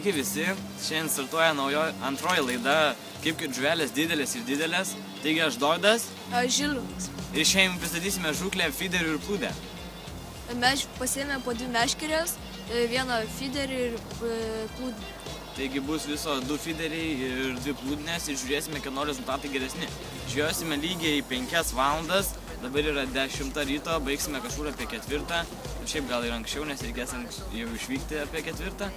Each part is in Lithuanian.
Sveiki visi, šiandien startuoja antroji laida, kaip žuvelės didelės ir didelės. Taigi aš Dovydas. Aš Žilvinas. Ir šiandien pristatysime žūklę, fiderių ir plūdę. Mes pasiėmėme po 2 meškerės, vieną fiderį ir plūdį. Taigi bus viso 2 fideriai ir 2 plūdinės ir žiūrėsime, kieno rezultatai geresni. Žiūrėsime lygiai 5 valandas, dabar yra 10 ryto, baigsime kažkur apie 4. Šiaip gal ir anksčiau, nes reikės jau išvykti apie 4.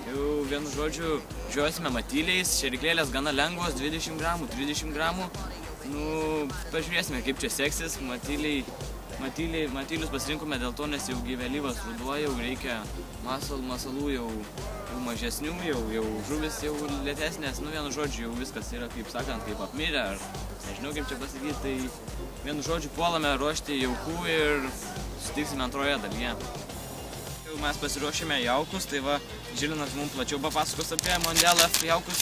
Jau vienu žodžiu, žiūrėsime matyliais, šėriklėlės gana lengvos, 20 gramų, 30 gramų. Pažiūrėsime, kaip čia seksis, matylius pasirinkome dėl to, nes jau vėlyvas ruduo, jau reikia masalų jau mažesnių, jau žuvis jau lėtesnės, vienu žodžiu, jau viskas yra, kaip sakant, kaip apmirę, ar nežinau kaip čia pasakyti, tai vienu žodžiu puolame ruošti jaukų ir sutiksime antroje dalyje. Jau mes pasiruošėme jaukus, tai va, Žilinas mums plačiau papasakos apie Mondial F jaukus.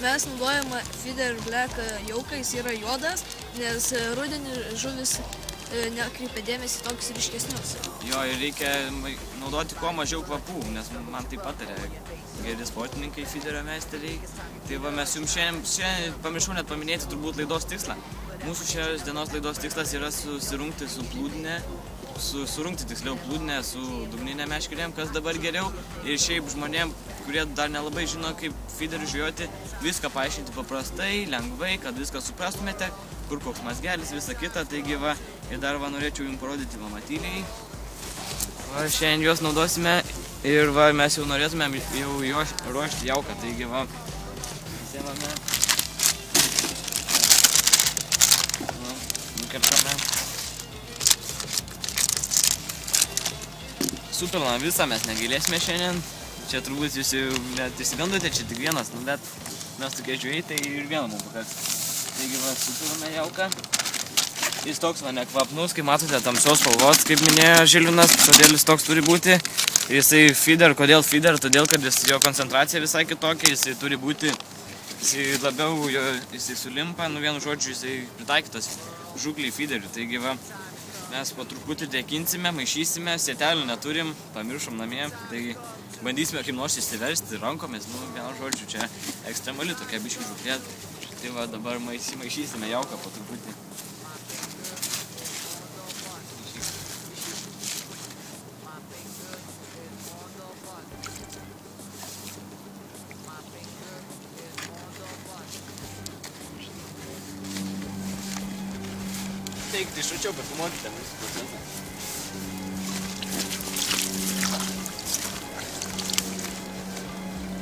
Mes naudojame Feeder Black jauką, jis yra juodas, nes rudenį žuvis nekreipia dėmesį tokius ryškesnius. Jo, ir reikia naudoti kuo mažiau kvapų, nes man tai patarė geri sportininkai, feederio meisteriai. Tai va, mes jums šiandien pamiršau net paminėti turbūt laidos tikslą. Mūsų šios dienos laidos tikslas yra susirungti su plūdinė, surungti tiksliau plūdinę su dugninė meškerėm, kas dabar geriau. Ir šiaip žmonėm, kurie dar nelabai žino, kaip feederių žvejoti, viską paaiškinti paprastai, lengvai, kad viską suprastumėte, kur koks mazgelis, visa kita. Taigi va, ir dar va, norėčiau jums parodyti matyliai. Va, šiandien juos naudosime ir va, mes jau norėtumėm jau ruošti jauką. Taigi va, įsėmame. Nukertame. Supilame visą, mes negailėsime šiandien. Čia turbūt jūs jau net išsigandote, čia tik vienas, bet mes tokie žvejai, tai ir vieną mums pakaks. Taigi va, supilame jauką. Jis toks va nekvapnus, kaip matote, tamsios spalvos, kaip minėjo Žilvinas, todėl jis toks turi būti. Jisai feeder, kodėl feeder? Todėl, kad jo koncentracija visai kitokia, jisai turi būti, jisai labiau, jisai sulimpa, vienu žodžiu, jisai pritaikytas žūkliai feederių. Taigi va, mes po truputį dėkinsime, maišysime, sietelių neturim, pamiršom namie, tai bandysime kaip nors išsiversti rankomis, vienu žodžiu, čia ekstremali tokia biškį žūklė, tai va dabar maišysime jauką po truputį. Tai šačiau pafilmuokite mūsų procesą.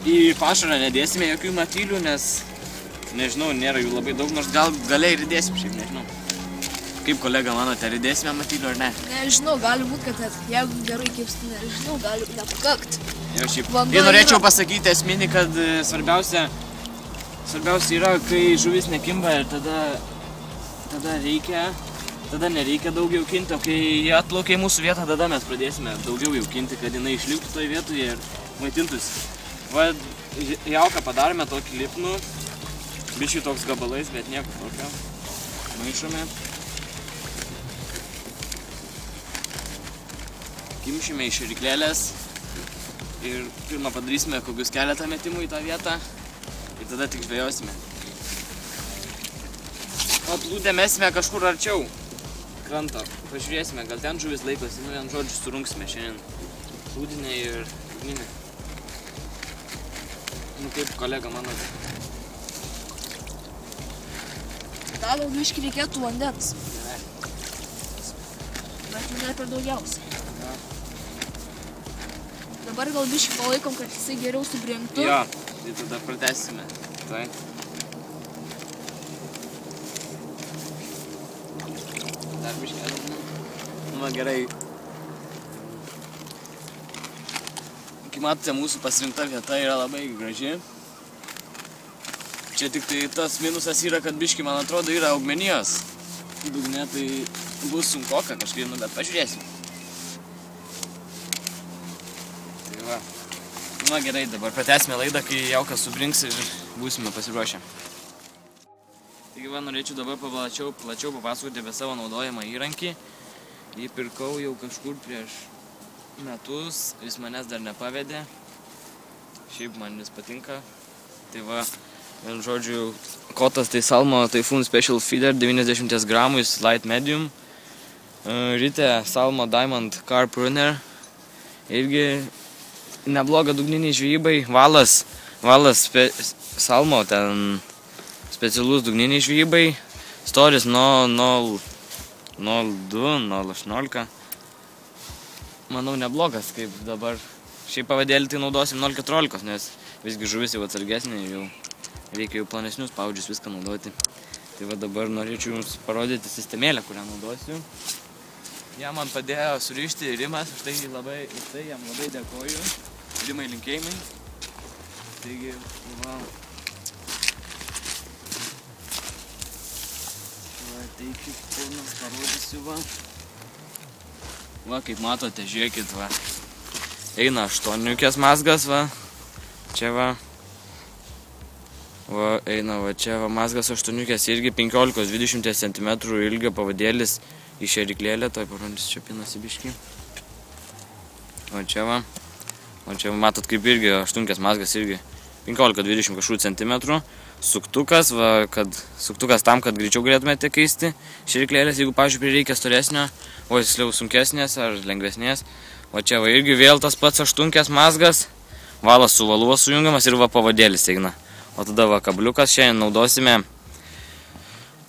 Į pašarą nedėsime jokių matylių, nes, nežinau, nėra jų labai daug, nors gal galiai ir dėsim, šiaip nežinau. Kaip kolega manote, ar dėsime matylių ar ne? Nežinau, gali būti, kad jeigu gerai kipsti, nežinau, gali nepakakt. Jo, šiaip. Ir norėčiau pasakyti esminį, kad svarbiausia yra, kai žuvis nekimba ir tada nereikia daug jaukinti, o kai jie atplaukia į mūsų vietą, tada mes pradėsime daugiau jaukinti, kad jinai išliktų toje vietoje ir maitintųsi. Va, jauką padarome tokį lipnų, biškį toks gabalais, bet nieko tokio. Maišome. Kimšime iš šėriklėlės ir pirmą padarysime kokius keletą metimų į tą vietą ir tada tik žvejosime. O plūdę mesime kažkur arčiau kranto. Pažiūrėsime, gal ten žuvis laikosi, vienu žodžiu surungsime šiandien plūdinę ir dugninę. Kaip kolega manote? Gal biškį reikėtų vandens. Bet ne per daugiausiai. Dabar gal biškį palaikom, kad jisai geriau subrinktų. Jo, tai tada pratęsime. Tai. Dar biškį. Gerai. Kaip matote, mūsų pasirinkta vieta yra labai graži. Čia tik tai tas minusas yra, kad biškį, man atrodo, yra augmenijos. Dugne tai bus sunkoka kažkaip, bet pažiūrėsim. Tai va. Gerai, dabar pratęsime laidą, kai jaukas subrinks ir būsime pasiruošę. Taigi va, norėčiau dabar plačiau papasakoti apie savo naudojamą įrankį. Jį pirkau jau kažkur prieš metus, jis manęs dar nepavedė. šiaip man jis patinka. Tai va, vien žodžiu, kotas tai Salmo Typhoon Special Feeder 90 gramų, jis light medium. Ryte Salmo Diamond Carp Runner. Irgi nebloga dugniniai žvejybai. Valas Salmo ten specialus dugniniai žvejybai. Storis nuo 0,2, 0,18. Manau neblogas, kaip dabar. Šiaip pavadėlį tai naudosim 0,14, nes visgi žuvis jau atsargesnė, jau reikia jau planesnius paudžius viską naudoti. Tai va dabar norėčiau jums parodyti sistemėlę, kurią naudosiu. Ją man padėjo surišti Rimas, už tai jam labai dėkoju. Rimai linkėjimai. Taigi, va. Tai kaip pilnas parodysiu, va. Va, kaip matote, žiūrėkit, va. Eina 8 mazgas, va. Čia, va. Va, eina, va, čia, va, mazgas 8 irgi 15-20 cm ilgio pavadėlis į šėriklėlę. Toj parodysiu, čia pinasi biškį. Va, čia, va. O čia, matot, kaip irgi 8 mazgas irgi 15-20 kažkokių centimetrų. Suktukas, va, suktukas tam, kad greičiau galėtumėte keisti šėriklėlės, jeigu, pavyzdžiui, prireikia storesnio, o tiksliau sunkesnės ar lengvesnės. O čia va irgi vėl tas pats 8 mazgas, valas su valuva sujungiamas ir va pavadėlis eina. O tada va kabliukas, šiandien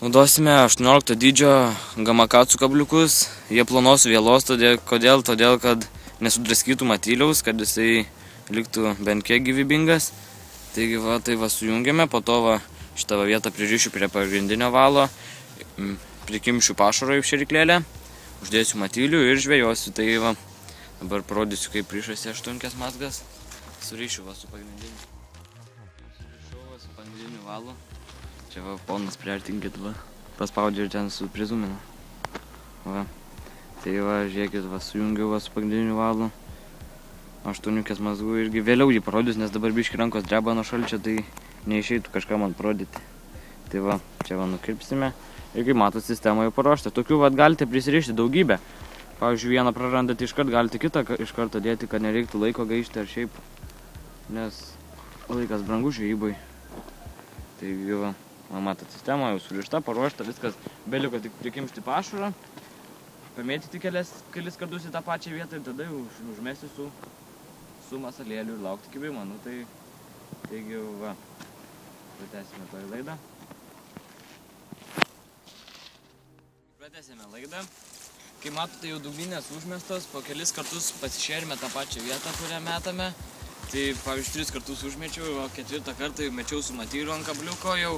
naudosime 18 dydžio gamakatsu kabliukus. Jie plonos vėlos, kodėl, kad nesudraskytų matyliaus, kad jisai liktų bent kiek gyvybingas. Taigi va, tai va sujungiame, po to va šitą vietą pririšiu prie pagrindinio valo, prikimšiu pašarą į šėriklėlę, uždėsiu matylių ir žvejosiu. Tai va, dabar parodysiu, kaip prišasi 8 mazgas, surišiu va su pagrindiniu. Surišau va su pagrindiniu valu. Čia va, ponas priartinkit va, paspaudžiu ir ten su prizuminu. Va, tai va, žiūrėkit, va, sujungiau va su pagrindiniu valu. 8 mazgų irgi vėliau jį parodys, nes dabar biški rankos dreba nuo šalčio, tai neišeitų kažką man parodyti. Tai va, čia va nukirpsime. Ir kaip matot, sistema jau paruošta. Tokių va galite prisirišti daugybę. Pavyzdžiui, vieną prarandate iškart, galite kitą iš karto dėti, kad nereiktų laiko gaišti ar šiaip. Nes laikas brangus žvejybai. Taigi va, matot, sistema jau surišta, paruošta, viskas. Beliko tik prikimšti pašarą, pamėtyti kelis kartus į tą pačią vietą ir tada jau užmesti su masalėliu ir laukti kibimo. Nu tai, taigi va, pratęsime toj laidą. Pratęsime laidą. Kaip matote, jau dugninės užmestos, po kelis kartus pasišėrime tą pačią vietą, kurią metame. Tai pavyzdžiui, 3 kartus užmečiau, o 4 kartą mečiau su matyliu ant kabliuko jau.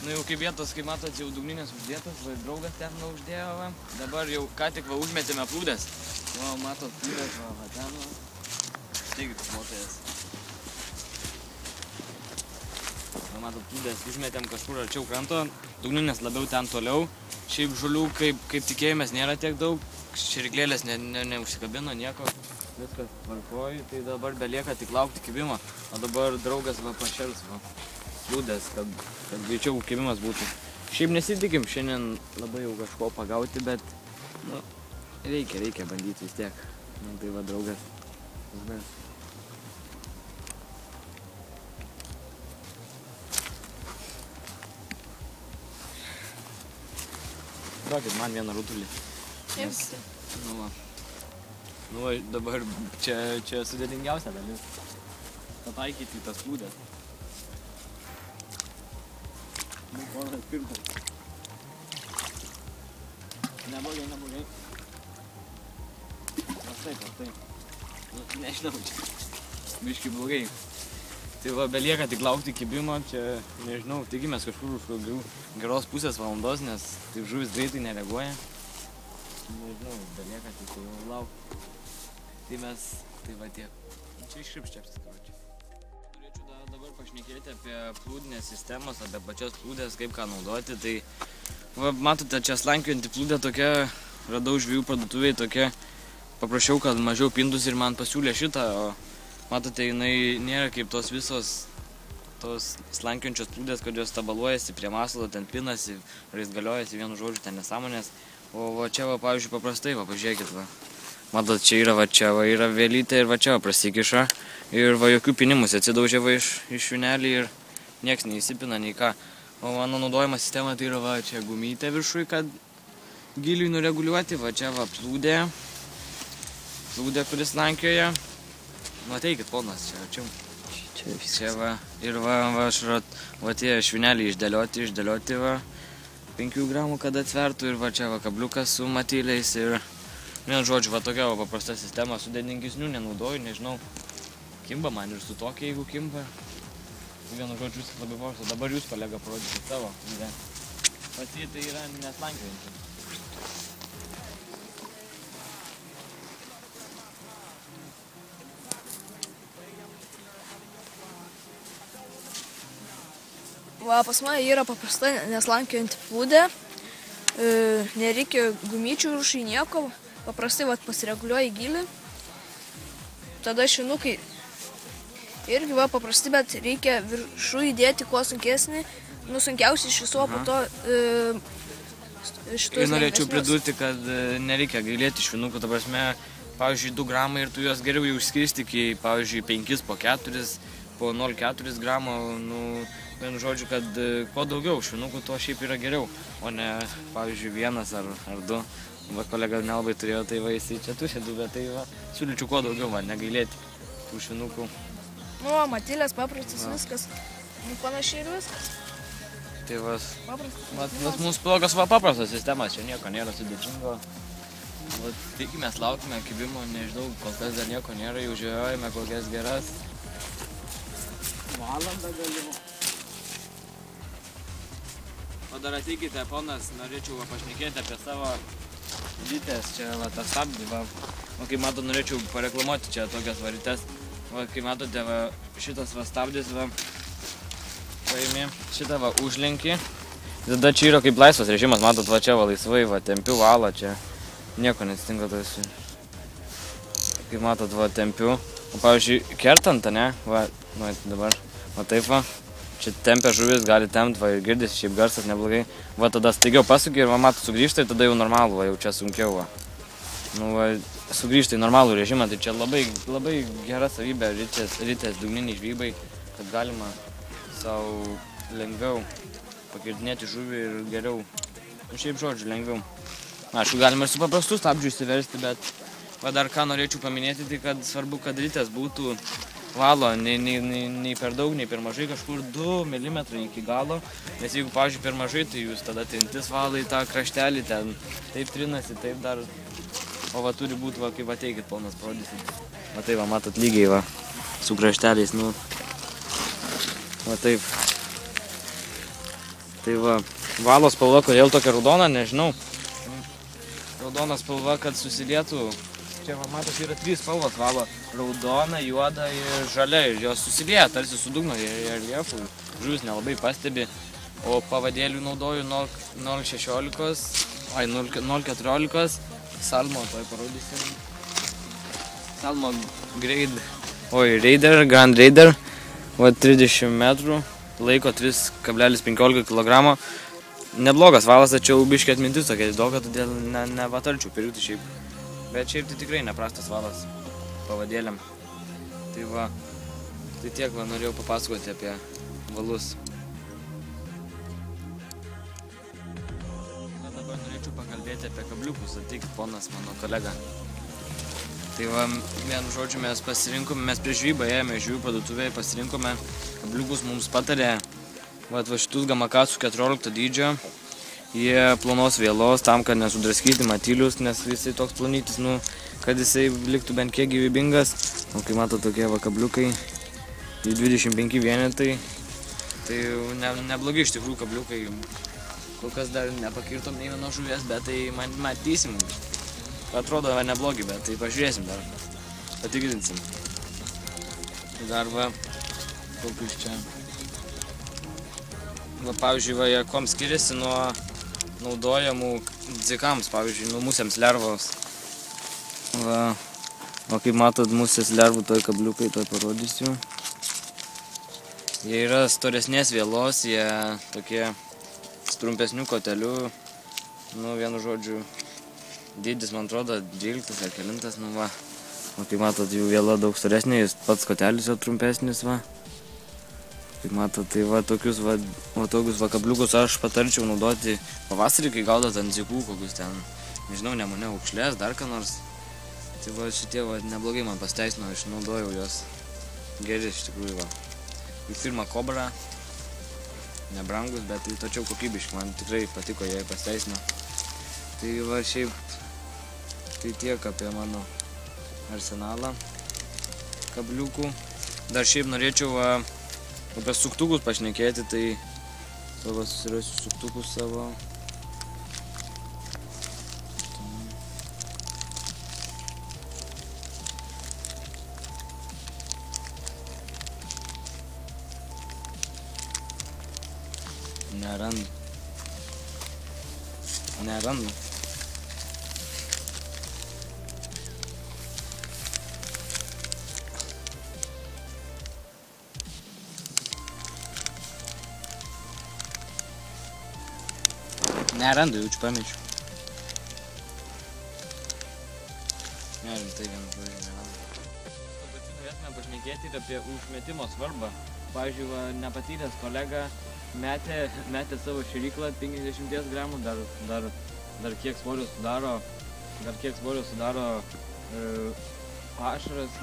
Nu jau kaip vietos, kaip matot, jau dugninės uždėtos, va, draugas ten va uždėjo, va. Dabar jau ką tik va užmetėme plūdės. Va, matot, plūdės, va, ten va. Taigi, motojas. Va, matot, plūdės užmetėm kažkur arčiau kranto, dugninės labiau ten toliau. Šiaip žolių, kaip tikėjomės, nėra tiek daug, šėriklėlės neužsikabino, nieko. Viskas tvarkoj, tai dabar belieka tik laukti kibimo. O dabar draugas va pašels, va. Plūdės, kad greičiau kibimas būtų. Šiaip nesitikim šiandien labai jau kažko pagauti, bet nu, reikia bandyti vis tiek. Nu, tai va draugas. Duokit man vieną rutulį. Imsi. Nu va. Nu va, dabar čia sudėtingiausia dalis. Pataikyti į tas plūdės. Nu, ponas pirmas. Neblogai. Pastai. Nu, nežinau, čia biški blogai. Tai va, belieka tik laukti kibimo, čia, nežinau, tikimės kažkur už geros pusės valandos, nes taip žuvis greitai nereaguoja. Nežinau, belieka tik jau laukti. Tai mes, tai va tiek. Čia iškripščiapsis, karočiui. Norėčiau dabar pašnekėti apie plūdinės sistemas, apie pačias plūdės, kaip ką naudoti. Tai, va, matote, čia slankiojanti plūdė tokia, radau žvejų parduotuvėje tokia, paprašiau, kad mažiau pindus ir man pasiūlė šitą, o matote, jinai nėra kaip tos visos tos slankiojančios plūdės, kad jos tabaluojasi prie masalo, ten pinasi, ar jis galiojasi, vienu žodžiu, ten nesąmonės. O va, čia, va, pavyzdžiui, paprastai, va, pažiūrėkit, va. Matot, čia va yra vėlytė ir va čia prasikiša. Ir va jokių pinimus atsidaužė va iš švinelį ir nieks neįsipina nei ką. O mano naudojama sistema tai yra va čia gumytė viršui, kad giliui nureguliuoti. Va čia va plūdė, kuris lankioja. Nu ateikit, ponas, čia. Čia va, ir va tie švineliai išdėlioti va, 5 gramų, kad atsvertų, ir va čia va kabliukas su matyliais ir, vien žodžiu, va tokia va paprasta sistema, sudėtingesnių nenaudoju, nežinau, kimba man ir su tokia, jeigu kimba. Vienu žodžiu, viskas labai paprasta, dabar jūs, kolega, parodysit savo, pats jį tai yra neslankiojantis. Va, pas mane yra paprasta neslankiojanti plūdė, nereikia gumyčių viršui nieko, paprastai va, pasireguliuoji gilį, tada švinukai irgi va paprasti, bet reikia viršui įdėti kuo sunkesnį, nu sunkiausiai iš viso, po to šitus ir norėčiau pridurti, kad nereikia gailėti švinukų, ta prasme, pavyzdžiui, 2 gramai ir tu juos geriau jau išskirsti iki, pavyzdžiui, 5 po 4, po 0,4 gramo, nu, vienu žodžiu, kad kuo daugiau švinukų, to šiaip yra geriau, o ne, pavyzdžiui, 1 ar 2. Va, kolega nelabai turėjo, tai va, jisai čia turi 2, bet tai va, siūlyčiau kuo daugiau, va, negailėti tų švinukų. Nu, matylės paprastas viskas, nu, panašiai ir viskas. Tai va, mūsų blogas va paprastas sistemas, čia nieko nėra sudėtingo. Tikimės, laukime kibimo, nežinau, kol kas dar nieko nėra, jau žiūrėjome kokias geras. Valandą galiu. O dar ateikite, ponas, norėčiau pašnekėti apie savo rytės, čia va, tą stabdį, va. O kaip matot, norėčiau pareklamuoti čia tokias varytės. Va, kaip matote, va, šitas va stabdis, va, paimi, šitą va užlenki. Tada čia yra kaip laisvas režimas, matot, va čia va laisvai, va, tempiu valą, čia nieko neatsitinka tas. Kaip matot, va, tempiu. O pavyzdžiui, kertant, ne, va, nu, dabar, va taip va. Čia tempia žuvis, gali tempt, va, ir girdisi, šiaip garsas neblogai. Va, tada staigiau pasuki ir va, matot, sugrįžta ir tada jau normalų, va, jau čia sunkiau, va. Nu, va, sugrįžta į normalų režimą, tai čia labai gera savybė rytės dugniniai žvybai, kad galima savo lengviau pakirdinėti žuvį ir geriau, nu, šiaip žodžiu, lengviau. Aišku, galima ir su paprastu stabdžiu įsiversti, bet va, dar ką norėčiau paminėti, tai kad svarbu, kad rytės būtų valo, nei per daug, nei per mažai, kažkur 2 mm iki galo, nes jeigu, pavyzdžiui, per mažai, tai jūs tada trintis valai tą kraštelį, ten taip trinasi, taip dar, o va turi būti, va, kaip ateikit, ponas, parodysit. Va taip, va, matot lygiai, va, su krašteliais, nu, va taip. Tai va, valo spalva, kodėl tokia raudona, nežinau. Raudona spalva, kad susilietų. Čia, va, matot, yra 3 spalvos valo. Raudona, juoda ir žalia. Ir jos susilieja, tarsi su dugno reljefų. Žuvis nelabai pastebi. O pavadėlių naudoju 0,16, 0,14. Salmo, toj parodysim. Salmo Grand Raider. Va, 30 metrų. Laiko 3,15 kg. Neblogas valas, tačiau biškį atmintis tokia didoka, todėl nepatarčiau pirkti šiaip. Bet šiaip tai tikrai neprastas valas pavadėliam. Tai va, tai tiek va norėjau papasakoti apie valus. Dabar norėčiau pakalbėti apie kabliukus, ateikit, ponas, mano kolega. Tai va, vienu žodžiu mes pasirinkome, mes prieš žvybą ėjome žvybų parduotuvėje, pasirinkome kabliukus, mums patarė va šitus Gamakatsu 14 dydžio. Jie plonos vėlos tam, kad nesudraskyti matylius, nes jisai toks plonytis, nu, kad jisai liktų bent kiek gyvybingas. O kai mato tokie va kabliukai, 25 vienetai, tai neblogi iš tikrųjų kabliukai. Kol kas dar nepakirtom nei vienos žuvies, bet tai matysim. Atrodo va neblogi, bet tai pažiūrėsim dar, patikrinsim. Dar va, kokius čia. Va, pavyzdžiui, va, jie kom skiriasi nuo naudojamų dzikams, pavyzdžiui, nuo musėms lervos. Va, o kaip matot, musės lervų toj kabliukai, toj parodysiu. Jie yra storesnės vėlos, jie tokie trumpesnių kotelių, nu, vienu žodžiu, dydis, man atrodo, 12 ar kelintas, nu va. O kaip matot, jų viela daug storesnė, jis pats kotelis jo trumpesnis, va. Kaip matot, tai va tokius va kabliukus aš patarčiau naudoti pavasarį, kai gaudot ant dzikų, kokius ten, nežinau, nemune aukšlės, dar ką nors. Tai va šitie va neblogai man pasteisino, išnaudojau juos geri iš tikrųjų va. Į firmą Cobra, nebrangus, bet tačiau kokybiški, man tikrai patiko, jie pasteisino. Tai va šiaip, tai tiek apie mano arsenalą kabliukų. Dar šiaip norėčiau apie suktukus pašnekėti, tai susirasiu suktukus savo. Nerandu. Nerandu, jaučiu pamečiu. Nerimtai vienu žodžiu nerandu. Tuo pačiu norėtume pašnekėti ir apie užmetimo svarbą. Pavyzdžiui, nepatyręs kolega metė savo šėryklą 50 gramų, dar kiek svorio sudaro pašaras,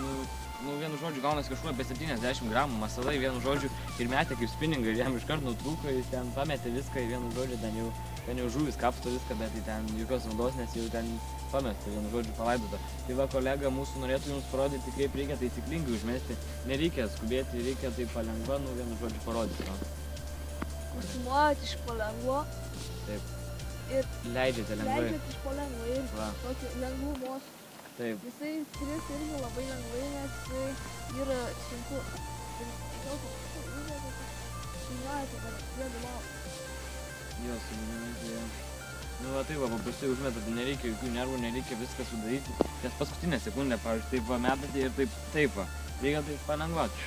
nu vienu žodžiu gaunasi kažkur apie 70 gramų masalai, vienu žodžiu ir metė kaip spiningą ir jam iškart nutrūko, jis ten pametė viską, vienu žodžiu ten jau žuvis kapsto viską, bet ten jokios naudos, nes jau ten pamesta, vienu žodžiu palaidota. Tai va kolega mūsų norėtų jums parodyti, kaip reikia taisyklingai užmesti, nereikia skubėti, reikia taip palengva, nu vienu žodžiu parodyti. Užsimuojat iš palengvo. Taip. Ir leidžiate lengvai. Leidžiat iš palengvo ir tokį lengvų mostą. Taip. Jisai skris irgi labai lengvai, nes yra sunku. Suminuojate, bet vėlgi lauk. Jo, suminuojate. Nu va taip va, paprastai užmetate, nereikia jokių nervų, nereikia viską sudaryti. Nes paskutinę sekundę, pavyzdžiui, taip va metate ir taip va. Reikia taip palengvati.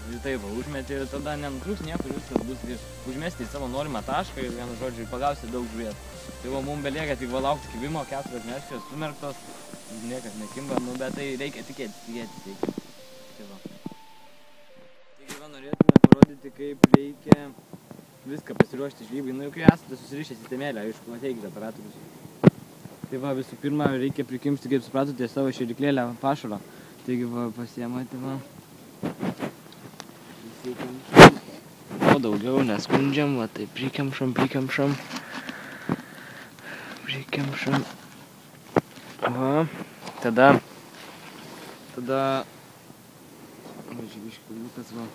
Ir taip va, užmeti ir tada nenutrūks niekur, viskas bus ir užmesti į savo norimą tašką ir vienu žodžiu pagausi daug žuvies. Tai va, mums belieka tik va laukti kibimo, 4 meškės sumerktos, niekas nekimba, nu bet tai reikia tikėtis reikia. Tai va. Taigi va, norėtume parodyti, kaip reikia viską pasiruošti žvejybai. Nu jau kai esate susirišę sistemėlę, aišku, ateikite operatorius. Tai va, visų pirma, reikia prikimšti, kaip supratote, savo šėryklėlę pašaro. Taigi va, pasiemate va. O daugiau neskundžiam, va tai prikemšam. Va, tada kabliukas va.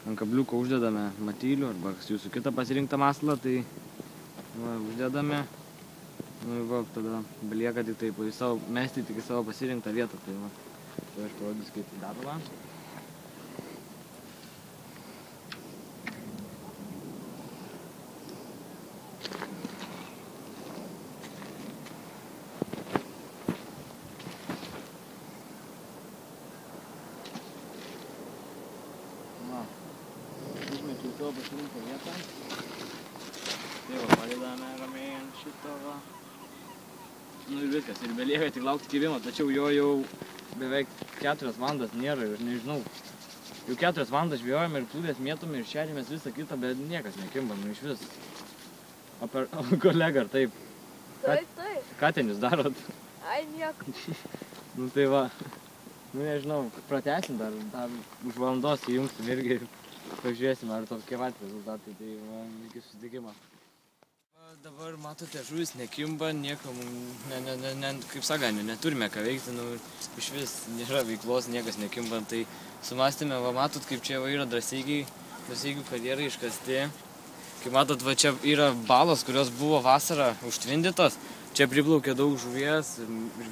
Ant kabliuko uždedame matylių arba jūsų kitą pasirinktą masalą, tai va, uždedame. Nu va, tada belieka tik taip, mesti tik į savo pasirinktą vietą, tai va. Tai aš parodysiu, kaip tai daroma. Užmečiau savo pasirinktą vietą. Tai va, padedame ramiai ant šito va. Nu ir viskas, ir belieka tik laukti kibimo, tačiau jo jau beveik 4 valandas nėra ir nežinau. Jau 4 valandas žvejojame ir plūdės mėtome ir šeriamės visą kitą, bet niekas nekimba, nu iš vis. O kolega, ar taip? Taip. Ką ten jūs darot? Ai, nieko. Nu tai va, nu nežinau, pratęsim dar už valandos įjungsim irgi ir pažiūrėsim, ar tokie vat rezultatai, tai va, iki susitikimo. Dabar matote, žuvis nekimba, nieko, kaip sakant, neturime ką veikti, nu iš vis nėra veiklos, niekas nekimba, tai sumastėme, va matot, kaip čia va yra drąseigių karjerai iškasti. Kaip matot, va čia yra balos, kurios buvo vasarą užtvindytos, čia priplaukė daug žuvies,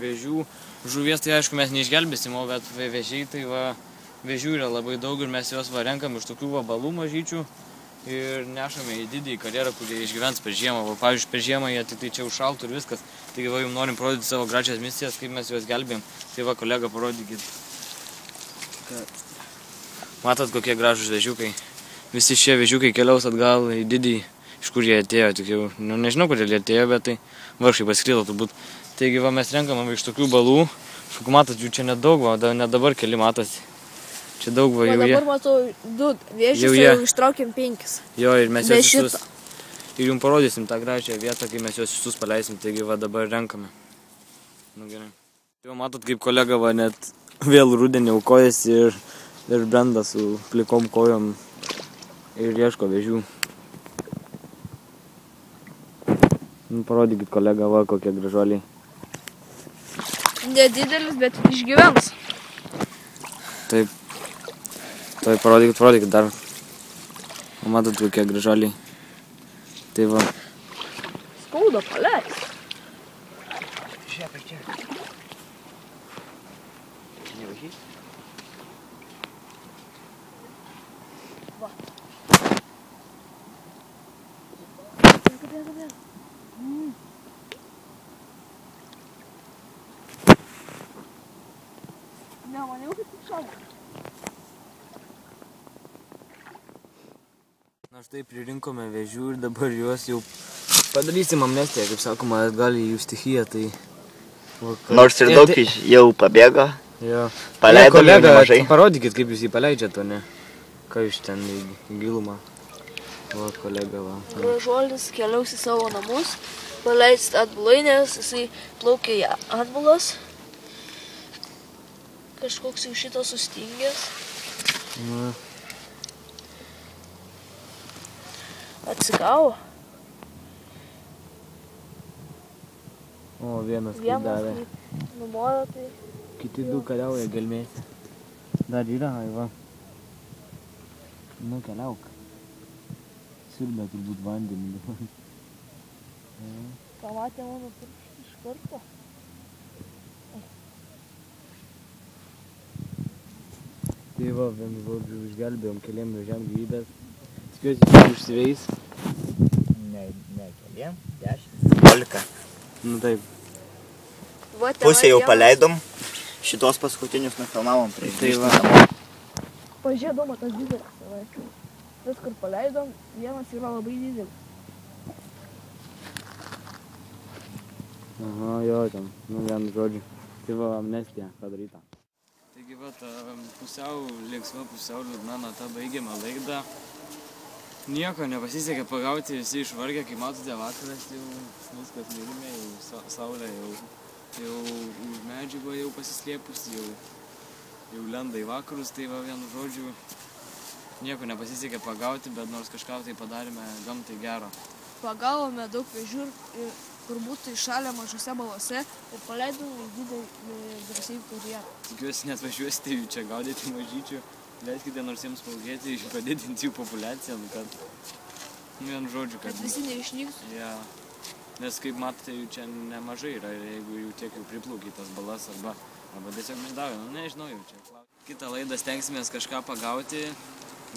vėžių. Žuvies tai aišku mes neišgelbėsim, bet vėžiai tai va, vėžių yra labai daug ir mes juos va renkam iš tokių va balų mažyčių ir nešame į didįjį karjerą, kurie išgyvens per žiemą. Va, pavyzdžiui, per žiemą jie tai čia užšaltų ir viskas. Taigi va, jums norim parodyti savo gražias misijas, kaip mes juos gelbėjom. Tai va, kolega, parodykit. Matot, kokie gražūs vėžiukai. Visi šie vėžiukai keliaus atgal į iš kur jie atėjo, tik jau, nu, nežinau, kodėl jie atėjo, bet tai varškai paskrydo turbūt. Taigi, va, mes renkam iš tokių balų, šukų matot, jų čia nedaug, va, net dabar keli matosi. Čia daug va, jau jie. Dabar matau 2 vėžius, jau ištraukėm 5. Jo, ir mes juos visus. Ir jums parodysim tą gražią vietą, kai mes juos visus paleisim, taigi va dabar renkame. Nu gerai. Jau matot, kaip kolega va net vėl rudenį aukojasi ir brenda su plikom kojom ir ieško vėžių. Nu, parodykit kolega va, kokie gražuoliai. Nedidelis, bet išgyvens. Taip. Tai parodykit dar. Matot, kokie gražuoliai. Tai va. Skauda paleis. Čia. Nevažys? Va. Ne, maniau, kad tik šalia. Na štai pririnkome vėžių ir dabar juos jau padarysim amnestiją, kaip sakoma, gali jų stichiją, tai... Nors ir daug jau pabėgo, paleidom jau nemažai. Parodykit, kaip jūs jį paleidžiat, o ne? Ką jūs ten į gilumą? Va, kolega, va. Gražuolis keliaus į savo namus, paleist atbulai, nes jisai plaukia į atbulas. Kažkoks jau šitas sustingęs. Atsigavo. O, vienas kaip davė. Numojo, tai... Kiti 2 keliauja gelmėse. Dar yra, va. Nu, keliauk. Siurbė turbūt vandenį. Pamatė mano pirštą iš karto. Tai va, vienu žodžiu, išgelbėjom keliem vėžiam gyvybės. Tikiuosi, kad užsiveis. Ne keliem, 10, 15. Nu taip. Pusę jau paleidom, šitos paskutinius nufilmavom prieš grįžtant namo. Pažiūrėdama tas didelis. Tas, kur paleidom, vienas yra labai didelis. Aha, jo, ten, nu vienu žodžiu. Tai va, amnestija padaryta. Taigi va, ta pusiau linksma, pusiau liūdna nata baigėme laidą. Nieko nepasisekė pagauti, visi išvargę, kaip matote, vakaras jau viskas mėlyme, jau saulė jau už medžiagą jau pasislėpus, jau lenda į vakarus, tai va vienu žodžiu nieko nepasisekė pagauti, bet nors kažką tai padarėme gamtai gero. Pagavome daug vėžių, kur būtų iššalę mažose balose ir paleidome didelį drąsiai karjerą. Tikiuosi net važiuosite jų čia gaudyti mažyčių. Leiskite nors jiems paugėti, padidinti jų populiaciją, kad, vienu žodžiu, kad visi neišnyks. Ja, nes kaip matote, jų čia nemažai yra, jeigu jų tiek jau priplaukia į tas balas arba tiesiog mirdavė, nu nežinau jau čia. Kitą laidą stengsimės kažką pagauti,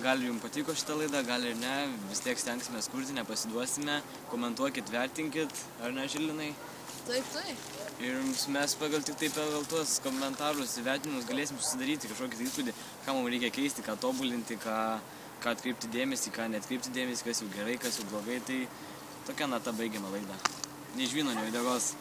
gal jums patiko šitą laidą, gal ir ne, vis tiek stengsimės kurti, nepasiduosime, komentuokit, vertinkit, ar ne, Žilinai? Taip. Ir mes pagal tuos komentarus įvertinimus galėsim susidaryti kažkokį įspūdį, ką mums reikia keisti, ką tobulinti, ką atkreipti dėmesį, ką neatkreipti dėmesį, kas jau gerai, kas jau blogai. Tai tokia nata baigiama laida. Nei žvyno, nei uodegos.